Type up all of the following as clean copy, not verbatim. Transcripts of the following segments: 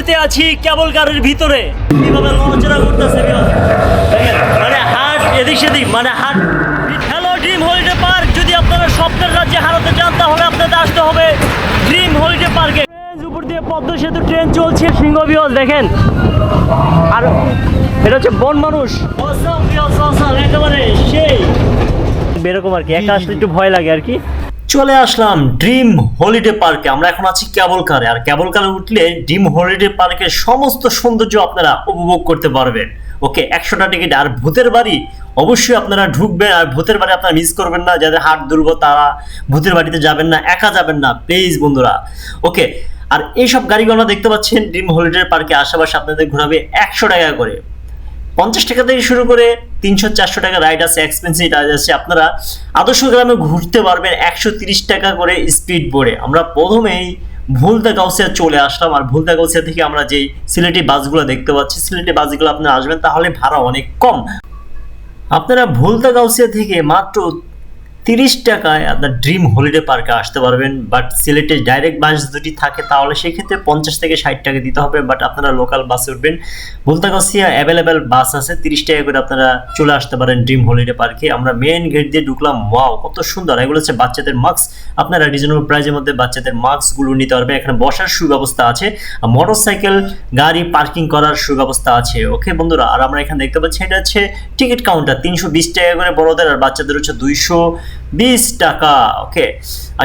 মুহূর্তে আছি কেবল কারের ভিতরে, কিভাবে নড়াচড়া করতেছে মানে হাট এদিক সেদিক, মানে হাট। হ্যালো ড্রিম হলিডে পার্ক, যদি আপনারা স্বপ্নের রাজ্যে হারাতে চান তাহলে আপনাদের আসতে হবে ড্রিম হলিডে পার্কে। উপর দিয়ে পদ্মা সেতু ট্রেন চলছে, সিংহ বিহল দেখেন। আর এটা হচ্ছে বন মানুষ, একেবারে সেই এরকম আর কি। একা আসলে একটু ভয় লাগে আর কি। চলে আসলাম ড্রিম হলিডে পার্কে। আমরা এখন আছি কেবল কারে, আর কেবল কারে উঠলে ড্রিম হলিডে পার্কের সমস্ত সৌন্দর্য আপনারা উপভোগ করতে পারবেন। ওকে, 100টা টিকিট। আর ভূতের বাড়ি অবশ্যই আপনারা ঢুকবেন, আর ভূতের বাড়ি আপনারা মিস করবেন না। যাদের হাট দুর্বল তারা ভূতের বাড়িতে যাবেন না, একা যাবেন না প্লিজ বন্ধুরা। ওকে, আর এইসব গাড়িগুলো দেখতে পাচ্ছেন ড্রিম হলিডে পার্কে আশেপাশে আপনাদের ঘোরাবে 100 টাকা করে। 50 টাকা থেকে শুরু করে 300-400 টাকা রাইড আছে, এক্সপেন্সিভ রাইড আছে। আপনারা আদর্শ গ্রামে ঘুরতে পারবেন 130 টাকা করে স্পিড বোর্ডে। আমরা প্রথমেই ভুলতা গাউসিয়া চলে আসলাম, আর ভুলতা গাউসিয়া থেকে আমরা যেই সিলেটি বাসগুলো দেখতে পাচ্ছি, সিলেটি বাসগুলো আপনারা আসবেন তাহলে ভাড়া অনেক কম। আপনারা ভুলতা গাউসিয়া থেকে মাত্র 30 টাকায় আপনার ড্রিম হলিডে পার্কে আসতে পারবেন। বাট সিলেটে ডাইরেক্ট বাস যদি থাকে তাহলে সেক্ষেত্রে 50 থেকে 60 টাকা দিতে হবে। বাট আপনারা লোকাল বাসে উঠবেন, ভুলতা গাউসিয়া অ্যাভেলেবেল বাস আছে, 30 টাকা করে আপনারা চলে আসতে পারেন ড্রিম হলিডে পার্কে। আমরা মেইন গেট দিয়ে ঢুকলাম। ওয়াও, কত সুন্দর! এগুলো হচ্ছে বাচ্চাদের মাস্ক। আপনারা রিজনেবল প্রাইসের মধ্যে বাচ্চাদের মাস্কগুলো নিতে পারবেন। এখানে বসার সুব্যবস্থা আছে, মোটরসাইকেল গাড়ি পার্কিং করার সুব্যবস্থা আছে। ওকে বন্ধুরা, আর আমরা এখানে দেখতে পাচ্ছি এটা হচ্ছে টিকিট কাউন্টার। 320 টাকা করে বড়দের, আর বাচ্চাদের হচ্ছে 220 টাকা। ওকে,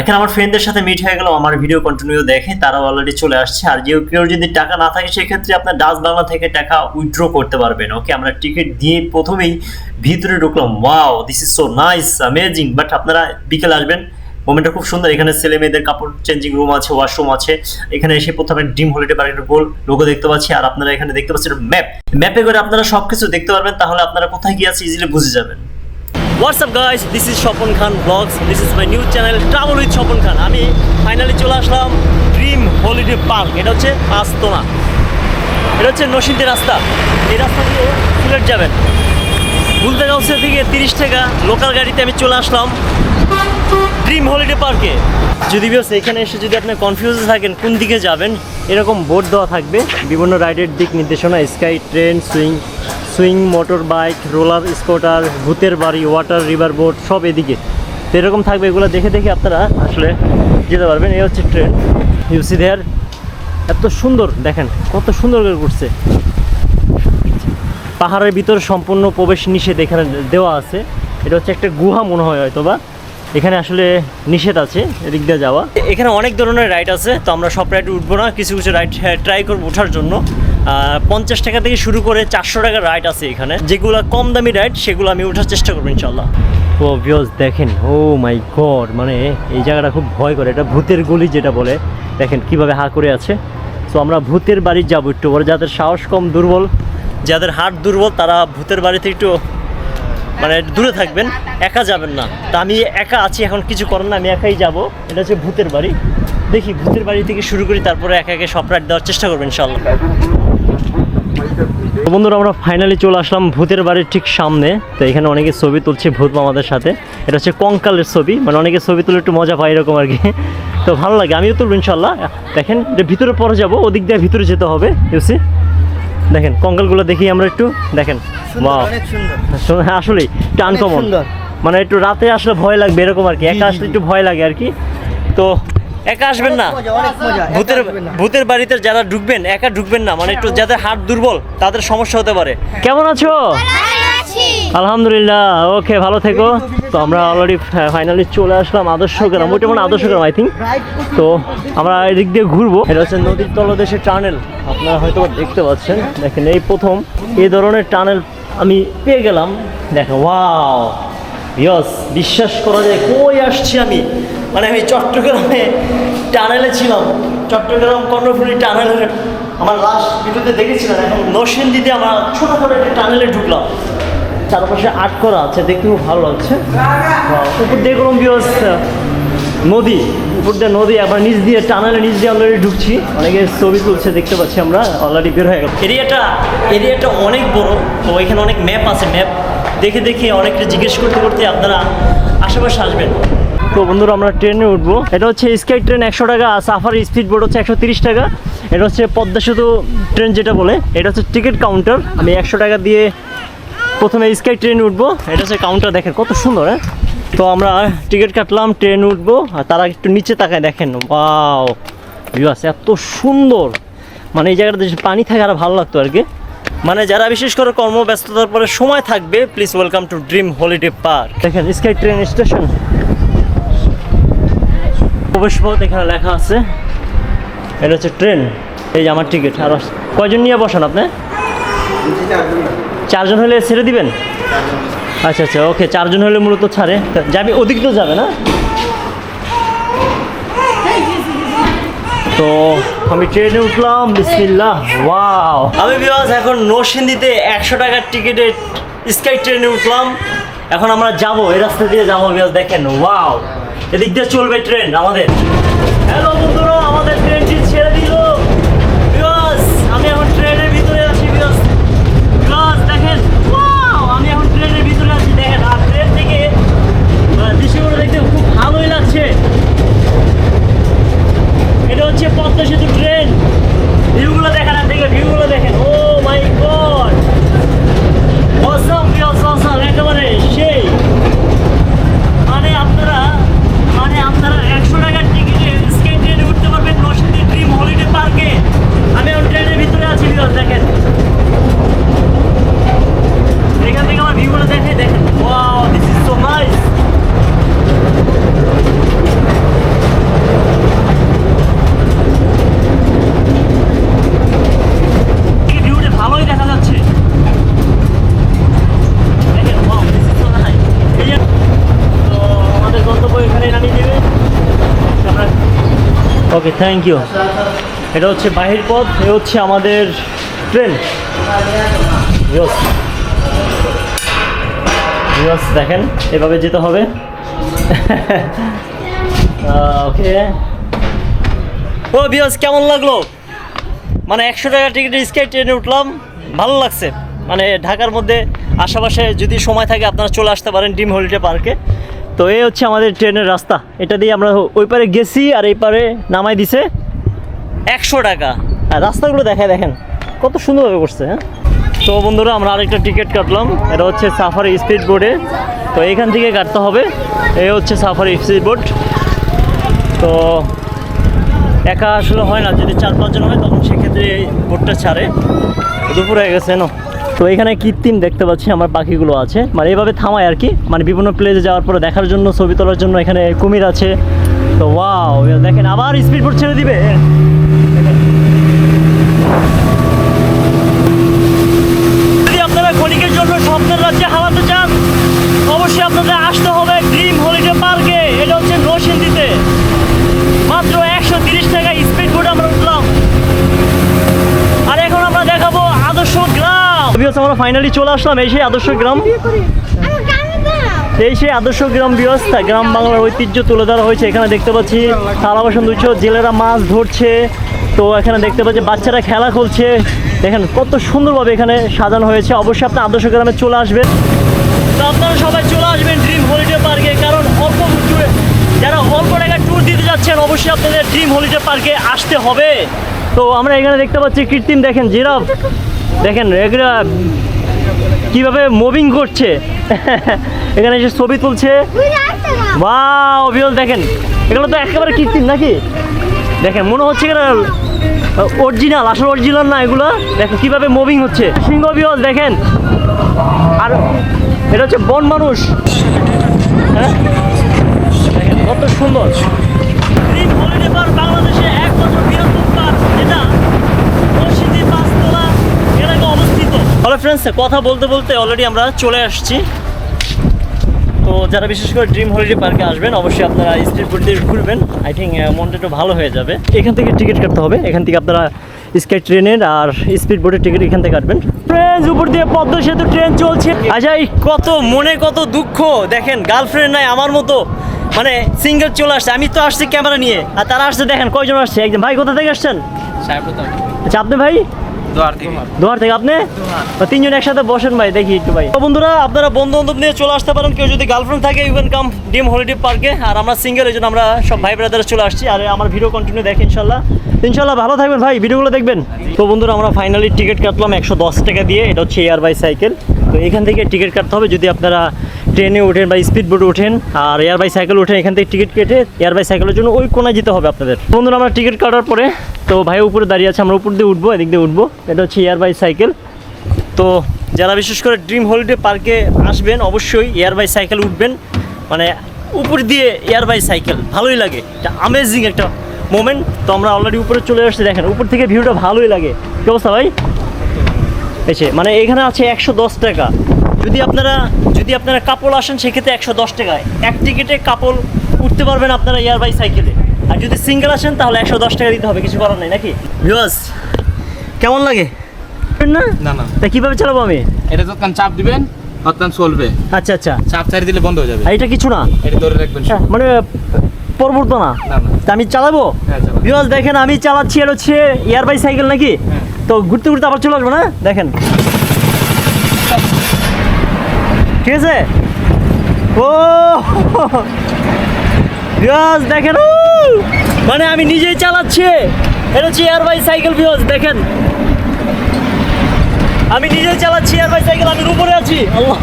এখানে আমার ফ্রেন্ডদের সাথে মিট হয়ে গেল, আমার ভিডিও কন্টিনিউ দেখে তারা অলরেডি চলে আসছে। আর কেউ যদি টাকা না থাকে সেক্ষেত্রে আপনার ডাচ বাংলা থেকে টাকা উইথড্র করতে পারবেন। ওকে, আমরা টিকিট দিয়ে প্রথমেই ভিতরে ঢুকলাম। Wow, this is so nice, amazing. But আপনারা বিকেলে আসবেন, মোমেন্টটা খুব সুন্দর। এখানে ছেলে মেয়েদের কাপড় চেঞ্জিং রুম আছে, ওয়াশরুম আছে। এখানে এসে প্রথমে ড্রিম হলিডে পার্কের গোল লোগো দেখতে পাচ্ছি, আর আপনারা এখানে দেখতে পাচ্ছেন ম্যাপে করে আপনারা সবকিছু দেখতে পারবেন। তাহলে আপনারা কোথায় গিয়ে আছে ইজিলি বুঝে যাবেন। What's up guys, this is Shopon Khan Vlogs, this is my new channel Travel with Shopon Khan. আমি ফাইনালি চলে আসলাম ড্রিম হলিডে পার্ক। এটা হচ্ছে আস্তনা, এটা হচ্ছে নরসিংদী রাস্তা। এই রাস্তা দিয়ে সিলেট যাবেন। ভুলতা গাউসিয়া থেকে 30 টাকা লোকাল গাড়িতে আমি চলে আসলাম ড্রিম হলিডে পার্কে। যদি বিয়স এখানে এসে যদি আপনি কনফিউজ থাকেন কোন দিকে যাবেন, এরকম বোর্ড দেওয়া থাকবে, বিভিন্ন রাইডের দিক নির্দেশনা, sky train, swing motor bike, roller scooter, ভূতের বাড়ি, ওয়াটার রিভার বোট, সব এদিকে তো এরকম থাকবে। এগুলো দেখে দেখে আপনারা আসলে যেতে পারবেন। এই হচ্ছে ট্রেন, ইউসি দেয়ার। এত সুন্দর দেখেন, কত সুন্দর করে করছে। পাহাড়ের ভিতর সম্পূর্ণ প্রবেশ নিষেধ এখানে দেওয়া আছে। এটা হচ্ছে একটা গুহা মনে হয় হয়তো বা, এখানে আসলে নিষেধ আছে এদিক দিয়ে যাওয়া। এখানে অনেক ধরনের রাইড আছে, তো আমরা সব রাইড উঠবো না, কিছু কিছু রাইড ট্রাই করবো ওঠার জন্য। 50 টাকা থেকে শুরু করে 400 টাকার রাইড আছে এখানে। যেগুলো কম দামি রাইড সেগুলো আমি ওঠার চেষ্টা করবো ইনশাল্লাহ। ও ভিউয়ার্স দেখেন, ও মাই গড, মানে এই জায়গাটা খুব ভয় করে। এটা ভূতের গলি যেটা বলে, দেখেন কিভাবে হা করে আছে। সো আমরা ভূতের বাড়ি যাবো একটু পরে। যাদের সাহস কম, দুর্বল, যাদের হার্ট দুর্বল, তারা ভূতের বাড়িতে একটু মানে দূরে থাকবেন, একা যাবেন না। তা আমি একা আছি, এখন কিছু করার না, আমি একাই যাব। এটা হচ্ছে ভূতের বাড়ি। দেখি ভূতের বাড়ি থেকে শুরু করি, তারপরে একা একে সব রাইড দেওয়ার চেষ্টা করবেন ইনশাল্লাহ। বন্ধুরা, আমরা ফাইনালি চলে আসলাম ভূতের বাড়ির ঠিক সামনে। তো এখানে অনেকে ছবি তুলছে ভূত মামাদের সাথে। এটা হচ্ছে কঙ্কালের ছবি, মানে অনেকে ছবি তুলে একটু মজা পায় এরকম আর কি। তো ভালো লাগে, আমিও তুলবো ইনশাল্লাহ। দেখেন এটা ভিতরে পরে যাবো, ওদিক দিয়ে ভিতরে যেতে হবে। ইউসি দেখেন কঙ্কালগুলো দেখি আমরা একটু। দেখেন আসলেই একটু আনকমন, মানে একটু রাতে আসলে ভয় লাগবে এরকম আর কি। একা আসলে একটু ভয় লাগে আর কি। তো একা আসবেন না, ভূতের বাড়িতে যারা ঢুকবেন একা ঢুকবেন না, মানে একটু যাদের হার্ট দুর্বল তাদের সমস্যা হতে পারে। কেমন আছো? আলহামদুলিল্লাহ, ওকে, ভালো থেকো। তো আমরা অলরেডি ফাইনালি চলে আসলাম আদর্শ গ্রাম, ওইটা মানে আদর্শ গ্রাম আই থিঙ্ক। তো আমরা এদিক দিয়ে ঘুরবো। এটা হচ্ছে নদীর তলদেশে টানেল, আপনারা হয়তো দেখতে পাচ্ছেন। দেখেন এই প্রথম এই ধরনের টানেল আমি পেয়ে গেলাম। দেখেন ওয়াও ভিউয়ার্স, বিশ্বাস করা যায় কই আসছি আমি, মানে আমি চট্টগ্রামে টানেলে ছিলাম, চট্টগ্রাম কর্ণফুলী টানেলে আমার লাস্ট ভিডিওতে দেখেছিলাম। এখন নরসিংদীতে আমরা ছোটোখাটো একটা টানেলে ঢুকলাম, চারপাশে আর্ট করা আছে, দেখতে খুব ভালো লাগছে। উপর দিয়ে কোনো ভিউয়ার্স নদী, উপর দিয়ে নদী, আবার নিচ দিয়ে টানেলের নিচ দিয়ে অলরেডি ঢুকছি। অনেকে ছবি তুলছে দেখতে পাচ্ছি, আমরা অলরেডি বের হয়ে গেল। এরিয়াটা অনেক বড়, তো এখানে অনেক ম্যাপ আছে। ম্যাপ দেখে দেখে অনেকটা জিজ্ঞেস করতে করতে আপনারা আশেপাশে আসবেন। তো বন্ধুরা আমরা ট্রেনে উঠবো। এটা হচ্ছে স্কাই ট্রেন 100 টাকা, আর সাফারি স্পিড বোট হচ্ছে 130 টাকা। এটা হচ্ছে পদ্মা সেতু ট্রেন যেটা বলে, এটা হচ্ছে টিকিট কাউন্টার। আমি 100 টাকা দিয়ে প্রথমে স্কাই ট্রেন উঠবো। এটা হচ্ছে কাউন্টার, দেখেন কত সুন্দর। হ্যাঁ, তো আমরা টিকিট কাটলাম, ট্রেন উঠবো। আর তারা একটু নিচে তাকায়, দেখেন ওয়াও ভিউ আছে এত সুন্দর। মানে এই জায়গাটা যদি পানি থাকে আর ভালো লাগতো আর কি। মানে যারা বিশেষ করে কর্মব্যস্ততার পরে সময় থাকবে, please welcome to dream holiday park. দেখেন স্কাই ট্রেন স্টেশন, প্রবেশপথ এখানে লেখা আছে। এটা হচ্ছে ট্রেন, এই যে আমার টিকিট। আর কয়জন নিয়ে বসান আপনি? 4 জন হলে ছেড়ে দিবেন? আচ্ছা আচ্ছা, ওকে, 4 জন হলে মূলত ছাড়ে। যাবে ওদিক তো যাবে না? তো আমি ট্রেনে উঠলাম, বিসমিল্লাহ। ওয়াও, আমি বিকজ এখন নরসিংদীতে 100 টাকার টিকিটে স্কাই ট্রেনে উঠলাম। এখন আমরা যাব, এই রাস্তা দিয়ে যাবো। বিকজ দেখেন ওয়াও, এদিক দিয়ে চলবে ট্রেন আমাদের। হ্যালো বন্ধুরা, আমাদের ট্রেনটি ছেড়ে দিল। বিকজ আমি এখন ট্রেনের ভিতরে আছি। বিকজ দেখেন ওয়াও, আমি এখন ট্রেনের ভিতরে আছি। দেখেন, আর ট্রেন থেকে দৃশ্যগুলো দেখতে খুব ভালোই লাগছে। এটা হচ্ছে পদ্মা সেতু ট্রেন। ভিউগুলো দেখেন, আর দেখে ভিউগুলো দেখেন। ও মাই গড, অসম ভিউস, অসম একেবারে সেই। মানে আপনারা 100 টাকার টিকিটে স্কাই ট্রেনে উঠতে পারবেন নরসিংদী ড্রিম হলিডে পার্কে। আমি এখন ট্রেনের ভিতরে আছি। ভিউস দেখেন, এখান থেকে আমার ভিউগুলো দেখেন। Wow, this is so nice. ভালোই দেখা যাচ্ছে। দেখেন wow, this is so nice. এই যে তো আমাদের গন্তব্য এখানে নামিয়ে দেবে। ওকে, থ্যাংক ইউ। এটা হচ্ছে বাহির পথ, এ হচ্ছে আমাদের ট্রেন। দেখেন এভাবে যেতে হবে। ওকে, ও বিয়স কেমন লাগলো? মানে 100 টাকার টিকিটে স্কাই ট্রেনে উঠলাম, ভালো লাগছে। মানে ঢাকার মধ্যে আশেপাশে যদি সময় থাকে আপনারা চলে আসতে পারেন ড্রিম হলিডে পার্কে। তো এই হচ্ছে আমাদের ট্রেনের রাস্তা। এটা দিয়ে আমরা ওই পারে গেছি, আর এই পারে নামাই দিছে 100 টাকা। আর রাস্তাগুলো দেখেন কত সুন্দরভাবে করছে। হ্যাঁ, তো বন্ধুরা আমরা আরেকটা টিকিট কাটলাম। এটা হচ্ছে সাফারি স্পিড বোটে। তো এখান থেকে কাটতে হবে। এই হচ্ছে সাফারি স্পিড বোট। তো একা আসলে হয় না, যদি 4-5 জন হয় তখন সেক্ষেত্রে এই বোটটা ছাড়ে। দুপুর হয়ে গেছে না। তো এখানে কৃত্রিম দেখতে পাচ্ছি আমার পাখিগুলো আছে, মানে এইভাবে থামায় আর কি। মানে বিভিন্ন প্লেসে যাওয়ার পরে দেখার জন্য, ছবি তোলার জন্য এখানে কুমির আছে। তো ওয়াও, দেখেন আবার স্পিড বোট ছেড়ে দিবে। যদি আপনারা ক্ষণিকের জন্য স্বপ্নের রাজ্যে হারাতে চান, অবশ্যই আপনাদের আসতে হবে ড্রিম হলিডে পার্কে। এটা হচ্ছে নরসিংদীতে। মাত্র 130 টাকা স্পিড বোট আমরা উঠলাম। আর এখন আমরা দেখাবো আদর্শ গ্রাম। আমরা ফাইনালি চলে আসলাম এই সেই আদর্শ গ্রাম। এই সেই আদর্শ গ্রাম ব্যবস্থা, গ্রাম বাংলার ঐতিহ্য তুলে ধরা হয়েছে। এখানে দেখতে পাচ্ছি থালা বাসন ধুচ্ছে, জেলেরা মাছ ধরছে। তো এখানে দেখতে পাচ্ছি বাচ্চারা খেলা খেলছে। দেখেন কত সুন্দরভাবে এখানে সাজানো হয়েছে। অবশ্যই আপনার আদর্শ গ্রামে চলে আসবেন। তো আপনারা সবাই চলে আসবেন ড্রিম হলিডে পার্কে, কারণ যারা অল্প টাকা ট্যুর দিতে যাচ্ছেন অবশ্যই আপনাদের ড্রিম হলিডে পার্কে আসতে হবে। তো আমরা এখানে দেখতে পাচ্ছি কৃত্রিম, দেখেন জিরাফ, দেখেন এগুলা কীভাবে মুভিং করছে। এখানে এসে ছবি তুলছে। ওয়াও ভিউয়ার্স, দেখেন এগুলো তো একেবারে কৃত্রিম নাকি? দেখেন মনে হচ্ছে এগুলো অরিজিনাল, আসলে অরিজিনাল না এগুলো। দেখেন কীভাবে মুভিং হচ্ছে। সিংহ ভিউয়ার্স দেখেন। আর এটা হচ্ছে বন মানুষ। হ্যাঁ, দেখেন কত সুন্দর। ড্রিম হলিডে পার্ক বাংলাদেশে একমাত্র বৃহত্তম পার্ক, যেটা নরসিংদী 5তলা এলাকায় অবস্থিত। হ্যালো ফ্রেন্ডস, কথা বলতে বলতে অলরেডি আমরা চলে আসছি। তো যারা বিশেষ করে ড্রিম হলিডে পার্কে আসবেন অবশ্যই আপনারা স্পিড বোট দিয়ে ঘুরবেন। আই থিঙ্ক মনটা একটু ভালো হয়ে যাবে। এখান থেকে টিকিট কাটতে হবে। এখান থেকে আপনারা স্কাই ট্রেনের আর স্পিড বোটের টিকিট এখান থেকে কাটবেন। ফ্রেন্ডস, উপর দিয়ে পদ্মা সেতু ট্রেন চলছে। আচ্ছা, কত মনে কত দুঃখ। দেখেন গার্লফ্রেন্ড নাই আমার মতো, মানে সিঙ্গেল চলে আসছে। আমি তো আসছি ক্যামেরা নিয়ে, আর তারা আসছে দেখেন কয়জন আসছে। একজন ভাই কোথা থেকে আসছেন? আচ্ছা, আপনি ভাই দোহার থেকে আপনি তিনজন একসাথে বসেন ভাই, দেখি একটু ভাই। তো বন্ধুরা আপনারা বন্ধু বান্ধব নিয়ে চলে আসতে পারেন, কেউ যদি গার্লফ্রেন্ড থাকে you can come dream holiday পার্কে। আর আমরা সিঙ্গেল, এই জন্য আমরা সব ভাই ব্রাদারে চলে আসছি। আর আমার ভিডিও কন্টিনিউ দেখেন ইনশাল্লাহ। ভালো থাকবেন ভাই, ভিডিওগুলো দেখবেন। তো বন্ধুরা আমরা ফাইনালি টিকিট কাটলাম 110 টাকা দিয়ে। এটা হচ্ছে এয়ার বাই সাইকেল। তো এখান থেকে টিকিট কাটতে হবে যদি আপনারা ট্রেনে ওঠেন বা স্পিড বোটে ওঠেন আর এয়ার বাই সাইকেল ওঠেন। এখান থেকে টিকিট কেটে এয়ার বাই সাইকেলের জন্য ওই কোনায় যেতে হবে আপনাদের। বন্ধুরা আমরা টিকিট কাটার পরে তো ভাই উপরে দাঁড়িয়ে আছে, আমরা উপর দিয়ে উঠবো, এদিক দিয়ে উঠবো। এটা হচ্ছে এয়ার বাই সাইকেল। তো যারা বিশেষ করে ড্রিম হলিডে পার্কে আসবেন অবশ্যই এয়ার বাই সাইকেল উঠবেন, মানে উপর দিয়ে এয়ার বাই সাইকেল ভালোই লাগে, এটা আমেজিং একটা মোমেন্ট। তো আমরা অলরেডি উপরে চলে আসছি, দেখেন উপর থেকে ভিউটা ভালোই লাগে। কী অবস্থা ভাই? এসে মানে এখানে আছে 110 টাকা। যদি আপনারা কাপল আসেন সেক্ষেত্রে 110 টাকায় এক টিকিটে কাপল উঠতে পারবেন আপনারা এয়ার বাই সাইকেলে। আর যদি সিঙ্গেল আসেন তাহলে 110 টাকা দিতে হবে, কিছু করার নাই নাকি ভিউয়ার্স? কেমন লাগে না? না না, তা কিভাবে চালাবো আমি? এটা যখন চাপ দিবেন তখন চলবে। আচ্ছা আচ্ছা, চাপ ছাড়ি দিলে বন্ধ হয়ে যাবে। আর এটা কিছু না, এটা ধরে রাখবেন মানে পরবর্ত না। না না, তা আমি চালাবো। হ্যাঁ চালাবো। ভিউয়ার্স দেখেন আমি চালাচ্ছি, এটা হচ্ছে এয়ার বাই সাইকেল নাকি। তো ঘুরতে ঘুরতে আবার চলে আসবো না, দেখেন ঠিক আছে। ও ভিউয়ার্স দেখেন, মানে আমি নিজেই চালাচ্ছি। এটা হচ্ছে এয়ার বাই সাইকেল। ভিউয়ার্স দেখেন আমি নিজেই চালাচ্ছি এয়ার বাই সাইকেল, আমি উপরে আছি। আল্লাহ,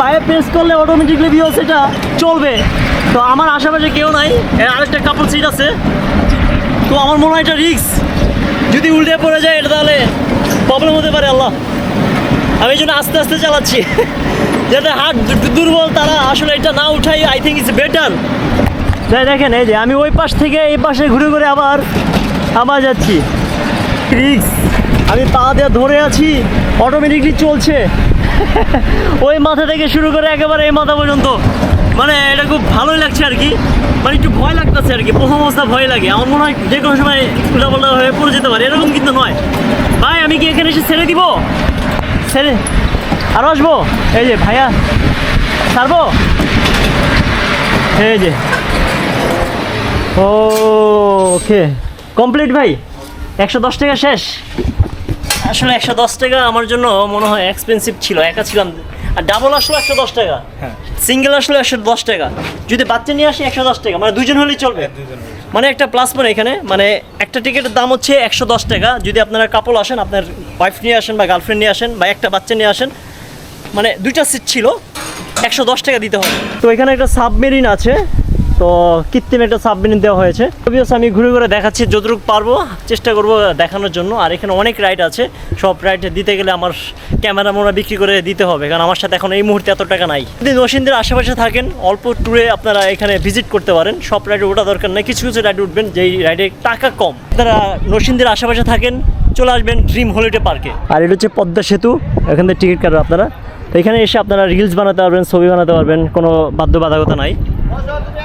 পায়ে প্রেস করলে অটোমেটিকলি ভিউয়ার্স এটা চলবে। তো আমার আশেপাশে কেউ নাই, আরেকটা কাপল সিট আছে। তো আমার মনে হয় এটা রিস্ক, যদি উল্টে পড়ে যায় এটা তাহলে প্রবলেম হতে পারে। আল্লাহ, আমি এই জন্য আস্তে আস্তে চালাচ্ছি। যাদের হাত দুর্বল তারা আসলে এটা না উঠাই আই থিঙ্ক ইটস বেটার। দেখেন এই যে আমি ওই পাশ থেকে এই পাশে ঘুরে ঘুরে আবার যাচ্ছি। রিস্ক, আমি পা দিয়ে ধরে আছি, অটোমেটিকলি চলছে। ওই মাথা থেকে শুরু করে একেবারে এই মাথা পর্যন্ত, মানে এটা খুব ভালোই লাগছে আর কি। মানে একটু ভয় লাগতেছে আর কি, প্রথম অবস্থা ভয় লাগে। আমার মনে হয় যে কোনো সময় উল্টাপাল্টা হয়ে পড়ে যেতে পারে, এরকম কিন্তু নয়। ভাই আমি কি এখানে এসে ছেড়ে দিব? ছেড়ে আরও আসবো? এই যে ভাইয়া ছাড়বো, এই যে ওকে কমপ্লিট ভাই। 110 টাকা শেষ। আসলে 110 টাকা আমার জন্য মনে হয় এক্সপেন্সিভ ছিল, একা ছিলাম। আর ডাবল আসলো 110 টাকা, সিঙ্গেল আসলো 110 টাকা। যদি বাচ্চা নিয়ে আসি 110 টাকা, মানে দুজন হলেই চলবে। মানে একটা প্লাস পয়েন্ট এখানে, মানে একটা টিকিটের দাম হচ্ছে 110 টাকা। যদি আপনারা কাপল আসেন, আপনার ওয়াইফ নিয়ে আসেন বা গার্লফ্রেন্ড নিয়ে আসেন বা একটা বাচ্চা নিয়ে আসেন, মানে দুইটা সিট ছিল, 110 টাকা দিতে হবে। তো এখানে একটা সাবমেরিন আছে, তো কৃত্রিম একটা সাবমেরিন দেওয়া হয়েছে। আমি ঘুরে ঘুরে দেখাচ্ছি যতটুকু পারবো, চেষ্টা করবো দেখানোর জন্য। আর এখানে অনেক রাইড আছে, সব রাইড দিতে গেলে আমার ক্যামেরা মোড়া বিক্রি করে দিতে হবে, কারণ আমার সাথে এখন এই মুহূর্তে এত টাকা নাই। যদি নরসিংদীর আশেপাশে থাকেন অল্প ট্যুরে আপনারা এখানে ভিজিট করতে পারেন। সব রাইডে ওঠা দরকার নেই, কিছু কিছু রাইডে উঠবেন যেই রাইডে টাকা কম। আপনারা নরসিংদীর আশেপাশে থাকেন, চলে আসবেন ড্রিম হলিডে পার্কে। আর এটা হচ্ছে পদ্মা সেতু, এখান থেকে টিকিট কাটবেন আপনারা। তো এখানে এসে আপনারা রিলস বানাতে পারবেন, ছবি বানাতে পারবেন, কোনো বাধ্যবাধকতা নাই।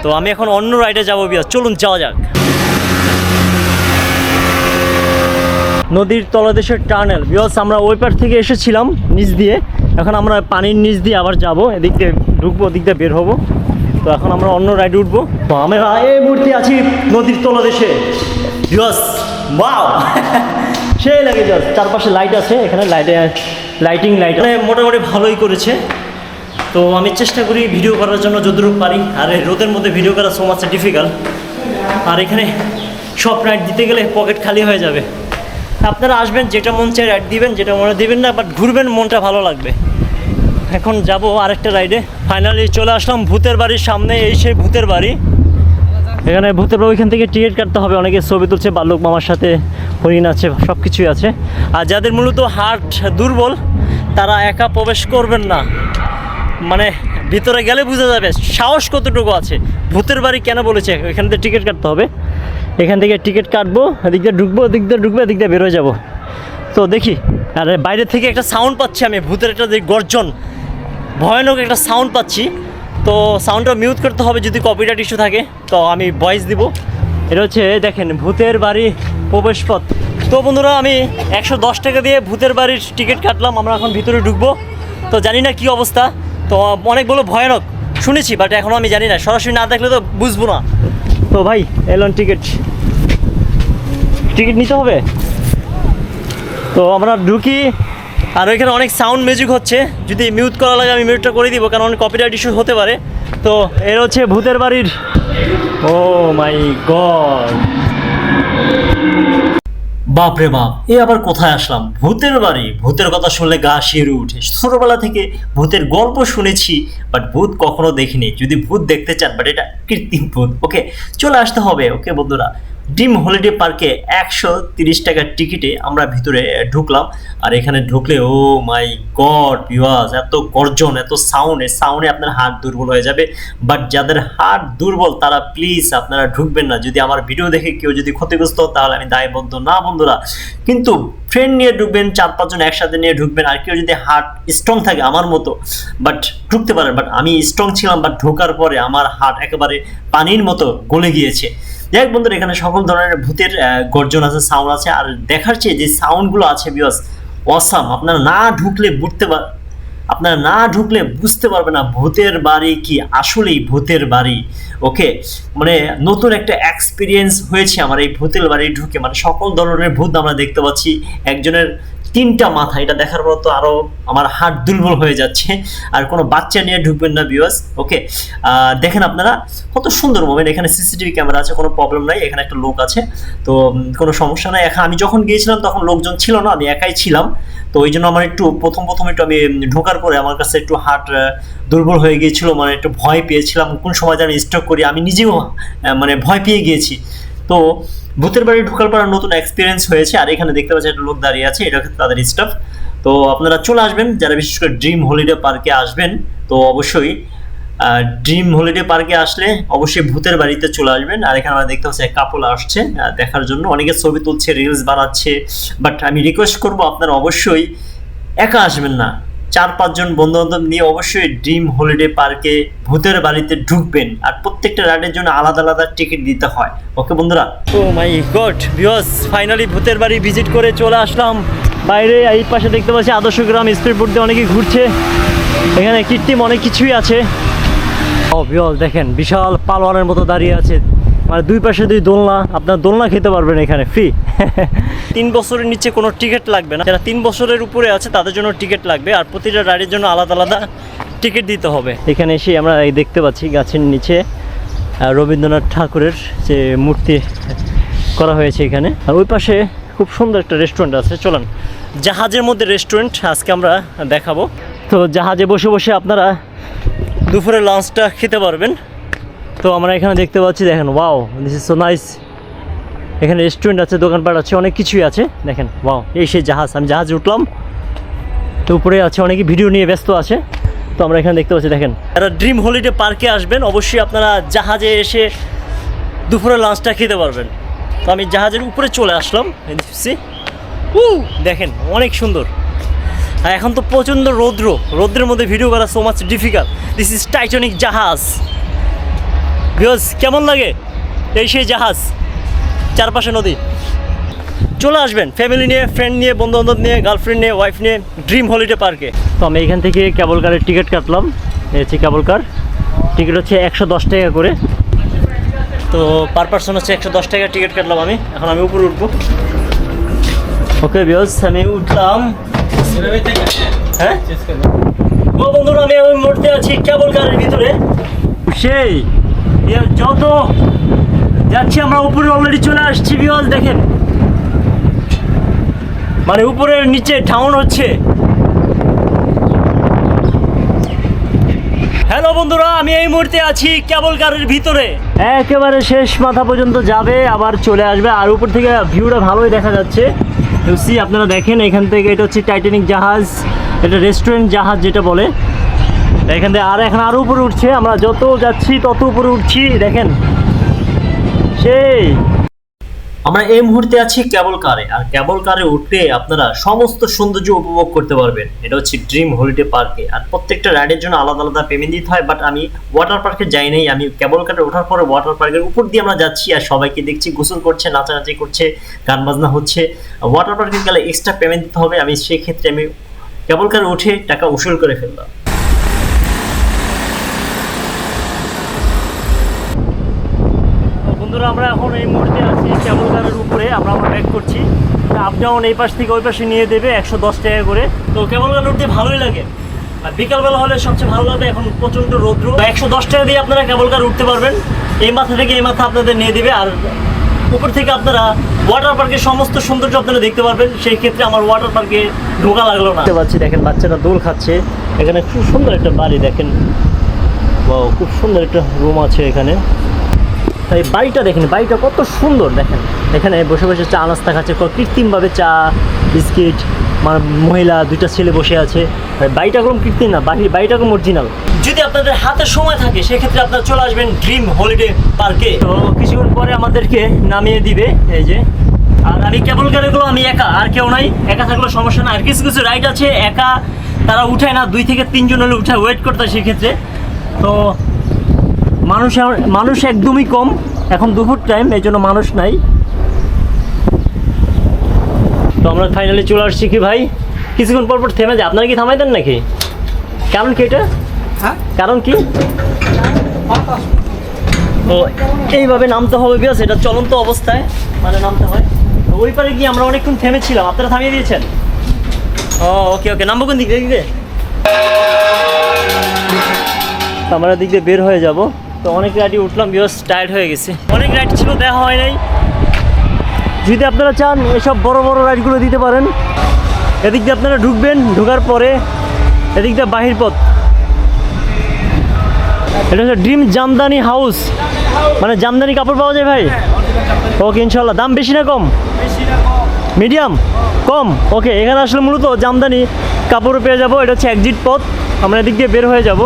তো আমি এখন অন্য রাইডে যাবো, চলুন যাওয়া যাক। নদীর তলদেশের টানেল বিকজ আমরা ওই পার থেকে এসেছিলাম নিচ দিয়ে, এখন আমরা পানির নিচ দিয়ে আবার যাব, এদিক দিয়ে ঢুকবো, ওদিক দিয়ে বের হবো। তো এখন আমরা অন্য রাইডে উঠবো। তো আমরা এই মুহূর্তে আছি নদীর তলদেশে। বিকজ ওয়াও সেই লাগে, জাস্ট চারপাশে লাইট আছে, এখানে লাইটিং মোটামুটি ভালোই করেছে। তো আমি চেষ্টা করি ভিডিও করার জন্য যতটুকু পারি। আর এই রোদের মধ্যে ভিডিও করা সো মাচ ডিফিকাল্ট। আর এখানে সব রাইড দিতে গেলে পকেট খালি হয়ে যাবে। আপনারা আসবেন, যেটা মন চায় রাইড দিবেন, যেটা মনে দিবেন না, বাট ঘুরবেন, মনটা ভালো লাগবে। এখন যাব আরেকটা রাইডে। ফাইনালি চলে আসলাম ভূতের বাড়ির সামনে। এই সেই ভূতের বাড়ি। এখানে ভূতের বাড়ি, ওইখান থেকে টিকিট কাটতে হবে। অনেকে ছবি তুলছে, বাল্যক মামার সাথে হরিণ আছে, সব কিছুই আছে। আর যাদের মূলত হার্ট দুর্বল তারা একা প্রবেশ করবেন না, মানে ভিতরে গেলে বোঝা যাবে সাহস কতটুকু আছে। ভূতের বাড়ি কেন বলেছে, এখান থেকে টিকিট কাটতে হবে। এখান থেকে টিকিট কাটবো, এদিক দিয়ে ঢুকবো, এদিক দিয়ে ঢুকবো, এদিক দিয়ে বেরোয় যাবো। তো দেখি। আর বাইরে থেকে একটা সাউন্ড পাচ্ছি আমি, ভূতের একটা যে গর্জন, ভয়ানক একটা সাউন্ড পাচ্ছি। তো সাউন্ডটা মিউট করতে হবে যদি কপিরাইট ইস্যু থাকে। তো আমি ভয়েস দিব। এটা হচ্ছে দেখেন ভূতের বাড়ি প্রবেশপথ। তো বন্ধুরা আমি 110 টাকা দিয়ে ভূতের বাড়ির টিকিট কাটলাম। আমরা এখন ভিতরে ঢুকবো। তো জানি না কী অবস্থা। তো অনেক বলো ভয়ানক শুনেছি, বাট এখনও আমি জানি না, সরাসরি না দেখলে তো বুঝবো না। তো ভাই এলন টিকিট, টিকিট নিতে হবে। তো আমরা ঢুকি, আর এখানে অনেক সাউন্ড মিউজিক হচ্ছে, যদি মিউট করা লাগে আমি মিউটটা করে দিব, কারণ অনেক কপিরাইট ইস্যু হতে পারে। তো এর হচ্ছে ভূতের বাড়ির, ও মাই গড, বাপরে বাপ, এ আবার কোথায় আসলাম? ভূতের বাড়ি। ভূতের কথা শুনলে গা শিউরে উঠে। ছোটবেলা থেকে ভূতের গল্প শুনেছি, বাট ভূত কখনো দেখিনি। যদি ভূত দেখতে চান, বাট এটা কৃত্রিম ভূত, ওকে, চলে আসতে হবে। ওকে বন্ধুরা, ড্রিম হলিডে পার্কে 130 টাকার টিকিটে আমরা ভিতরে ঢুকলাম। আর এখানে ঢুকলে ও মাই গড ভিউয়ার্স, এত গর্জন, এত সাউন্ডে আপনার হার্ট দুর্বল হয়ে যাবে। বাট যাদের হার্ট দুর্বল তারা প্লিজ আপনারা ঢুকবেন না। যদি আমার ভিডিও দেখে কেউ যদি ক্ষতিগ্রস্ত হয় তাহলে আমি দায়বদ্ধ না বন্ধুরা। কিন্তু ফ্রেন্ড নিয়ে ঢুকবেন, 4-5 জন একসাথে নিয়ে ঢুকবেন। আর কেউ যদি হার্ট স্ট্রং থাকে আমার মতো, বাট ঢুকতে পারেন। বাট আমি স্ট্রং ছিলাম, বাট ঢোকার পরে আমার হার্ট একেবারে পানির মতো গলে গিয়েছে। যাই হোক বন্ধুরা, এখানে সকল ধরনের ভূতের গর্জন আছে, সাউন্ড আছে। আর দেখার চেয়ে যে সাউন্ডগুলো আছে বিকজ অসাম। আপনারা না ঢুকলে বুঝতে পারবে না ভূতের বাড়ি কি আসলেই ভূতের বাড়ি। ওকে, মানে নতুন একটা এক্সপিরিয়েন্স হয়েছে আমার এই ভূতের বাড়ি ঢুকে। মানে সকল ধরনের ভূত আমরা দেখতে পাচ্ছি, একজনের 3টা মাথা। এটা দেখার পর তো আরো আমার হার্ট দুর্বল হয়ে যাচ্ছে। আর কোনো বাচ্চা নিয়ে ঢুকবেন না ভিউয়ার্স। ওকে, দেখেন আপনারা কত সুন্দর মোমেন্ট। এখানে সিসিটিভি ক্যামেরা আছে, কোনো প্রবলেম নাই। এখানে একটা লোক আছে, তো কোনো সমস্যা নাই। এখন আমি যখন গিয়েছিলাম তখন লোকজন ছিল না, আমি একাই ছিলাম। তো ওই জন্য আমার একটু প্রথম একটু আমি ঢোকার পরে আমার কাছে একটু হার্ট দুর্বল হয়ে গিয়েছিল, মানে একটু ভয় পেয়েছিলাম। কোন সময় যেন স্ট্রোক করি, আমি নিজেও মানে ভয় পেয়ে গিয়েছি। তো ভূতের বাড়ি ঢোকার পর নতুন এক্সপিরিয়েন্স হয়েছে। আর এখানে দেখতে পাচ্ছি একটা লোক দাঁড়িয়ে আছে, এটা তাদের স্টাফ। তো আপনারা চলে আসবেন, যারা বিশেষ করে ড্রিম হলিডে পার্কে আসবেন, তো অবশ্যই ড্রিম হলিডে পার্কে আসলে অবশ্যই ভূতের বাড়িতে চলে আসবেন। আর এখানে আমরা দেখতে পাচ্ছি এক কাপল আসছে দেখার জন্য, অনেকে ছবি তুলছে, রিলস বানাচ্ছে। বাট আমি রিকোয়েস্ট করবো আপনারা অবশ্যই একা আসবেন না, 4-5 জন বন্ধু বান্ধব নিয়ে অবশ্যই ড্রিম হলিডে পার্কে ভূতের বাড়িতে ঢুকবেন। আর প্রত্যেকটা রাইডের জন্য আলাদা আলাদা টিকিট দিতে হয়। ওকে বন্ধুরা, ও মাই গড ভিউয়ার্স, ফাইনালি ভূতের বাড়ি ভিজিট করে চলে আসলাম বাইরে। এই পাশে দেখতে পাচ্ছি আদর্শ গ্রাম স্পিড বোট দিয়ে অনেকেই ঘুরছে। এখানে কৃত্রিম অনেক কিছুই আছে। ও ভিউয়ার্স দেখেন, বিশাল পালোয়ানের মতো দাঁড়িয়ে আছে, মানে 2 পাশে 2 দোলনা। আপনার দোলনা খেতে পারবেন এখানে ফ্রি। 3 বছরের নিচে কোনো টিকিট লাগবে না। যারা 3 বছরের উপরে আছে তাদের জন্য টিকিট লাগবে। আর প্রতিটা রাইডের জন্য আলাদা আলাদা টিকিট দিতে হবে। এখানে এসে আমরা এই দেখতে পাচ্ছি গাছের নিচে রবীন্দ্রনাথ ঠাকুরের যে মূর্তি করা হয়েছে এখানে। আর ওই পাশে খুব সুন্দর একটা রেস্টুরেন্ট আছে। চলুন, জাহাজের মধ্যে রেস্টুরেন্ট আজকে আমরা দেখাবো। তো জাহাজে বসে বসে আপনারা দুপুরের লাঞ্চটা খেতে পারবেন। তো আমরা এখানে দেখতে পাচ্ছি, দেখেন, wow, this is so nice. এখানে রেস্টুরেন্ট আছে, দোকানপাট আছে, অনেক কিছুই আছে। দেখেন, ওয়াও, এই সেই জাহাজ। আমি জাহাজে উঠলাম, তো উপরে আছে, অনেকে ভিডিও নিয়ে ব্যস্ত আছে। তো আমরা এখানে দেখতে পাচ্ছি, দেখেন, যারা ড্রিম হলিডে পার্কে আসবেন অবশ্যই আপনারা জাহাজে এসে দুপুরের লাঞ্চটা খেতে পারবেন। তো আমি জাহাজের উপরে চলে আসলাম, দেখেন অনেক সুন্দর। আর এখন তো প্রচণ্ড রৌদ্রের মধ্যে ভিডিও করা so much difficult. This is Titanic জাহাজ। ভিউয়ার্স কেমন লাগে? এই সেই জাহাজ, চারপাশে নদী। চলে আসবেন ফ্যামিলি নিয়ে, ফ্রেন্ড নিয়ে, বন্ধু বান্ধব নিয়ে, গার্লফ্রেন্ড নিয়ে, ওয়াইফ নিয়ে ড্রিম হলিডে পার্কে। তো আমি এখান থেকে কেবল কারের টিকিট কাটলাম। এই হচ্ছে কেবল কার টিকিট, হচ্ছে 110 টাকা করে। তো পার পার্সন হচ্ছে 110 টাকা টিকিট কাটলাম আমি। এখন আমি উপরে উঠবো। ওকে ভিউয়ার্স, আমি উঠলাম। হ্যাঁ ও বন্ধুরা, আমি ওই মুহূর্তে আছি কেবল কারের ভিতরে। সেই যত যাচ্ছি আমরা উপরে অলরেডি চলে আসছি ভিউয়ার্স। দেখেন, মানে উপরের নিচে টাউন হচ্ছে। হ্যালো বন্ধুরা, আমি এই মুহূর্তে আছি কেবল কারের ভিতরে। একেবারে শেষ মাথা পর্যন্ত যাবে, আবার চলে আসবে। আর উপর থেকে ভিউটা ভালোই দেখা যাচ্ছে। আপনারা দেখেন এখান থেকে, এটা হচ্ছে টাইটানিক জাহাজ, এটা রেস্টুরেন্ট জাহাজ যেটা বলে। এখান থেকে এখন আরো উপরে উঠছে। আমরা যত যাচ্ছি তত উপরে উঠছি। দেখেন, সেই আমরা এই মুহূর্তে আছি কেবল কারে। আর কেবল কারে উঠলে আপনারা সমস্ত সৌন্দর্য উপভোগ করতে পারবেন। এটা হচ্ছে ড্রিম হলিডে পার্কে। আর প্রত্যেকটা রাইডের জন্য আলাদা আলাদা পেমেন্ট দিতে হয়। বাট আমি ওয়াটার পার্কে যাই নাই, আমি কেবল কারে ওঠার পরে ওয়াটার পার্কের উপর দিয়ে আমরা যাচ্ছি। আর সবাইকে দেখছি গোসল করছে, নাচানাচি করছে, গান বাজনা হচ্ছে। ওয়াটার পার্কে গেলে এক্সট্রা পেমেন্ট দিতে হবে। আমি সেই ক্ষেত্রে আমি কেবল কারে উঠে টাকা উসুল করে ফেললাম। বন্ধুরা, আমরা এখন এই মুহূর্তে আছি কেবল কারের উপরে, আমরা ব্যাক করছি। আপ ডাউন এই পাশ থেকে ওই পাশে নিয়ে দেবে 110 টাকা করে। তো কেবল কার উঠতে ভালোই লাগে, আর বিকালবেলা হলে সবচেয়ে ভালো লাগবে, এখন প্রচণ্ড রৌদ্র। 110 টাকা দিয়ে আপনারা কেবল কার উঠতে পারবেন, এই মাথা থেকে এই মাথা আপনাদের নিয়ে দেবে। আর উপর থেকে আপনারা ওয়াটার পার্কের সমস্ত সৌন্দর্য আপনারা দেখতে পারবেন। সেই ক্ষেত্রে আমার ওয়াটার পার্কে ঢোকা লাগলো না। দেখতে পাচ্ছি, দেখেন বাচ্চারা দোল খাচ্ছে। এখানে খুব সুন্দর একটা বাড়ি, দেখেন খুব সুন্দর একটা রুম আছে এখানে। তাই বাড়িটা দেখেন, বাড়িটা কত সুন্দর দেখেন। এখানে বসে বসে চা নাস্তা খাচ্ছে, কৃত্রিমভাবে চা বিস্কিট, মানে মহিলা দুইটা ছেলে বসে আছে। বাড়িটা কোনো কৃত্রিম না, বাড়িটা কোনো অরিজিনাল। যদি আপনাদের হাতে সময় থাকে সেক্ষেত্রে আপনারা চলে আসবেন ড্রিম হলিডে পার্কে। তো কিছুক্ষণ পরে আমাদেরকে নামিয়ে দিবে এই যে। আর আমি কেবল কারেগুলো আমি একা, আর কেউ নাই। একা থাকলে সমস্যা না। আর কিছু কিছু রাইড আছে একা তারা উঠায় না, 2 থেকে 3 জন হলে উঠায়, ওয়েট করতে হয় সেক্ষেত্রে। তো মানুষ একদমই কম, এখন দুপুর টাইম, এই জন্য মানুষ নাই। তো আমরা ফাইনালি চলে আসছি কি ভাই, কিছুক্ষণ পর থেমে যায়। আপনারা কি থামাই দেন নাকি? কারণ কি এটা? হ্যাঁ, কারণ কি? তো এইভাবে নামতে হবে বিকজ এটা চলন্ত অবস্থায় মানে নামতে হয়। তো ওই পারে গিয়ে আমরা অনেকক্ষণ থেমেছিলাম, আপনারা থামিয়ে দিয়েছেন। ও ওকে ওকে, নামবো কোন দিক দিয়ে? আমরা দিক দিয়ে বের হয়ে যাব। তো অনেক রাইডই উঠলাম, বিকজ টায়ার্ড হয়ে গেছি। অনেক রাইড ছিল, দেখা হয় নাই। যদি আপনারা চান এসব বড় বড় রাইডগুলো দিতে পারেন। এদিক দিয়ে আপনারা ঢুকবেন, ঢোকার পরে এদিক দিয়ে বাহির পথ। এটা হচ্ছে ড্রিম জামদানি হাউস, মানে জামদানি কাপড় পাওয়া যায় ভাই? ওকে, ইনশাল্লাহ। দাম বেশি না কম? মিডিয়াম কম। ওকে, এখানে আসলে মূলত জামদানি কাপড়ও পেয়ে যাবো। এটা হচ্ছে এক্সিট পথ, আমরা এদিক দিয়ে বের হয়ে যাব।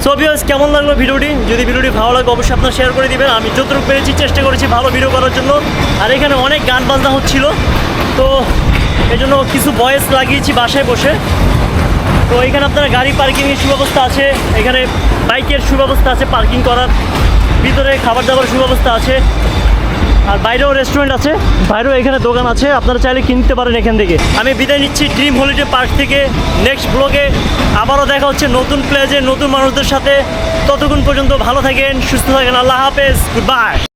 সো ভিউয়ার্স, কেমন লাগলো ভিডিওটি? যদি ভিডিওটি ভালো লাগে অবশ্যই আপনারা শেয়ার করে দিবেন। আমি যতটুকু পেরেছি চেষ্টা করেছি ভালো ভিডিও করার জন্য। আর এখানে অনেক গান বাজনা হচ্ছিল, তো এই জন্য কিছু ভয়েস লাগিয়েছি বাসায় বসে। তো এখানে আপনারা গাড়ি পার্কিংয়ের সুব্যবস্থা আছে, এখানে বাইকের সুব্যবস্থা আছে পার্কিং করার, ভিতরে খাবার দাবার সুব্যবস্থা আছে। আর বাইরেও রেস্টুরেন্ট আছে, বাইরেও এখানে দোকান আছে, আপনারা চাইলে কিনতে পারেন এখান থেকে। আমি বিদায় নিচ্ছি ড্রিম হলিডে পার্ক থেকে। নেক্সট ব্লগে আবারও দেখা হচ্ছে নতুন প্লেজে নতুন মানুষদের সাথে। ততক্ষণ পর্যন্ত ভালো থাকেন, সুস্থ থাকেন। আল্লাহ হাফেজ, গুড বাই।